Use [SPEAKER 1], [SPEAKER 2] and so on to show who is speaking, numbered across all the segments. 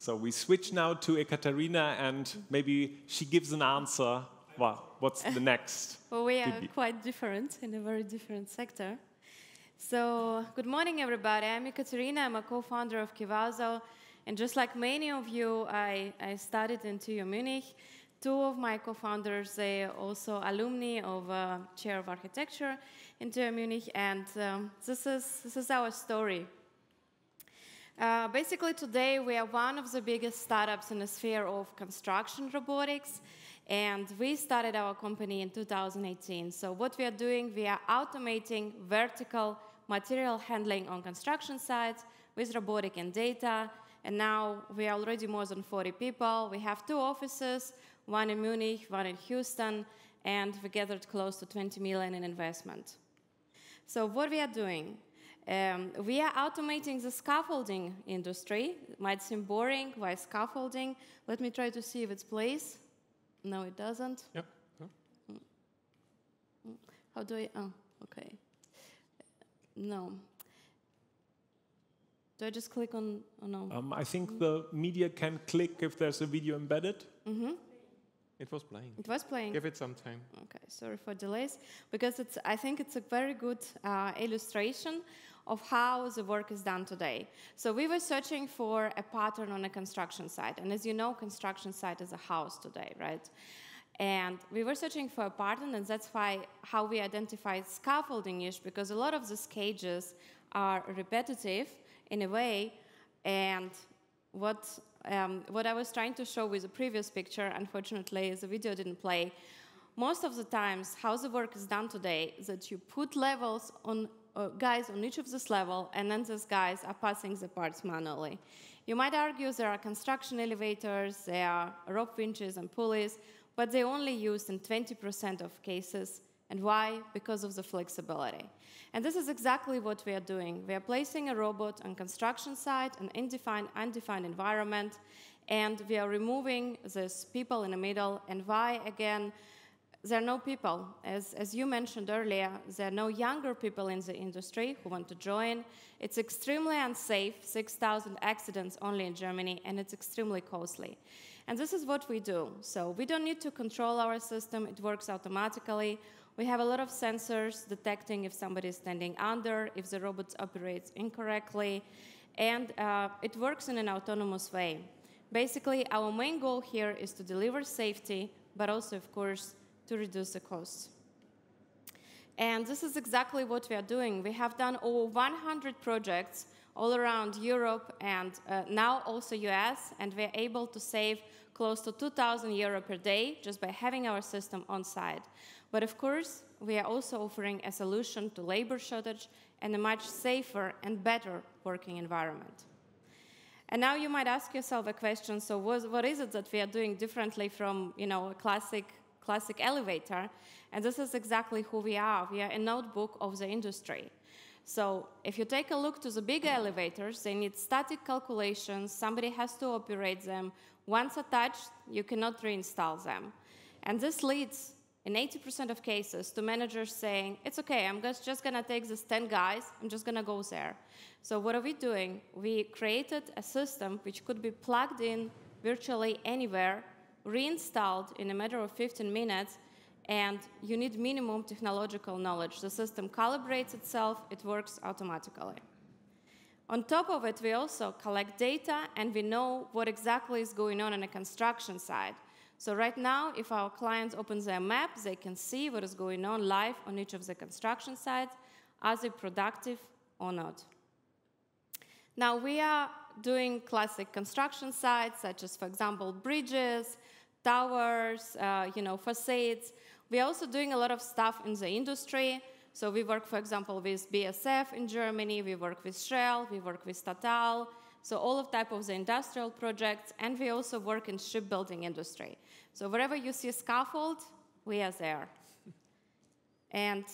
[SPEAKER 1] So we switch now to Ekaterina, and maybe she gives an answer. Well, what's the next?
[SPEAKER 2] Well, we are quite different in a very different sector. So, good morning, everybody. I'm Ekaterina. I'm a co-founder of Kivazo. And just like many of you, I studied in TU Munich. Two of my co-founders, they are also alumni of Chair of Architecture in TU Munich. And this is our story. Basically, today, we are one of the biggest startups in the sphere of construction robotics. And we started our company in 2018. So what we are doing, we are automating vertical material handling on construction sites with robotic and data. And now we are already more than 40 people. We have 2 offices, one in Munich, one in Houston, and we gathered close to 20 million in investment. So what we are doing? We are automating the scaffolding industry. It might seem boring, why scaffolding? Let me try to see if it plays. No, it doesn't.
[SPEAKER 3] Yep.
[SPEAKER 2] How do I? Oh, okay. No. Do I just click on? Oh, no.
[SPEAKER 1] I think the media can click if there's a video embedded.
[SPEAKER 3] It was playing.
[SPEAKER 2] It was playing.
[SPEAKER 3] Give it some time.
[SPEAKER 2] Okay, sorry for delays, because I think it's a very good illustration of how the work is done today. So we were searching for a pattern on a construction site. And as you know, construction site is a house today, right? And we were searching for a pattern, and that's how we identified scaffolding niche, because a lot of these cages are repetitive in a way. And what I was trying to show with the previous picture, unfortunately, the video didn't play. Most of the times, how the work is done today is that you put levels on guys on each of this level, and then these guys are passing the parts manually. You might argue there are construction elevators, there are rope winches and pulleys, but they're only used in 20% of cases. And why? Because of the flexibility. And this is exactly what we are doing. We are placing a robot on construction site, an undefined environment, and we are removing these people in the middle. And why? Again, there are no people. As you mentioned earlier, there are no younger people in the industry who want to join. It's extremely unsafe, 6,000 accidents only in Germany, and it's extremely costly. And this is what we do. So we don't need to control our system. It works automatically. We have a lot of sensors detecting if somebody is standing under, if the robot operates incorrectly, and it works in an autonomous way. Basically, our main goal here is to deliver safety, but also, of course, to reduce the costs. And this is exactly what we are doing. We have done over 100 projects all around Europe and now also US, and we're able to save close to 2,000 euro per day just by having our system on site. But of course, we are also offering a solution to labor shortage and a much safer and better working environment. And now you might ask yourself a question, so what is it that we are doing differently from a classic elevator? And this is exactly who we are. We are a notebook of the industry. So if you take a look to the bigger elevators, they need static calculations. Somebody has to operate them. Once attached, you cannot reinstall them. And this leads, in 80% of cases, to managers saying, it's okay, I'm just going to take these 10 guys, I'm just going to go there. So what are we doing? We created a system which could be plugged in virtually anywhere, reinstalled in a matter of 15 minutes, and you need minimum technological knowledge. The system calibrates itself, it works automatically. On top of it, we also collect data, and we know what exactly is going on a construction site. So right now, if our clients open their map, they can see what is going on live on each of the construction sites, are they productive or not. Now, we are doing classic construction sites, such as, for example, bridges, towers, facades. We're also doing a lot of stuff in the industry. So we work, for example, with BASF in Germany, we work with Shell, we work with Total, so all of type of the industrial projects, and we also work in shipbuilding industry. So wherever you see a scaffold, we are there. And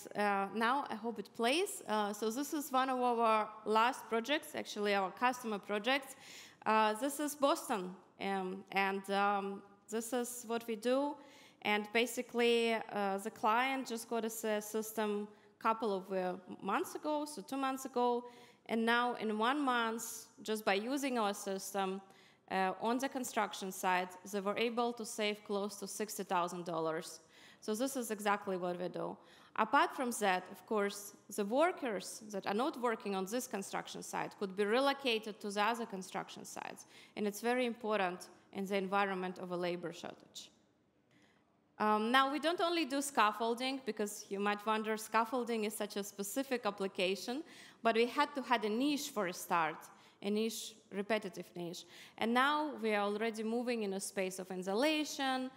[SPEAKER 2] now I hope it plays. So this is one of our last projects, actually our customer projects. This is Boston, and this is what we do. And basically, the client just got us a system a couple of months ago, so 2 months ago. And now in 1 month, just by using our system, on the construction site, they were able to save close to $60,000. So this is exactly what we do. Apart from that, of course, the workers that are not working on this construction site could be relocated to the other construction sites. And it's very important in the environment of a labor shortage. Now, we don't only do scaffolding, because you might wonder, scaffolding is such a specific application, but we had to have a niche for a start, a niche, repetitive niche. And now we are already moving in a space of insulation,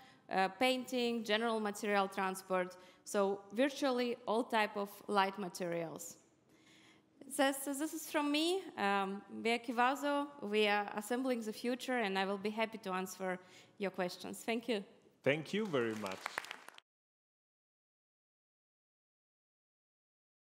[SPEAKER 2] painting, general material transport, so virtually all type of light materials. So this is from me. We are Kivazo. We are assembling the future, and I will be happy to answer your questions. Thank you.
[SPEAKER 1] Thank you very much.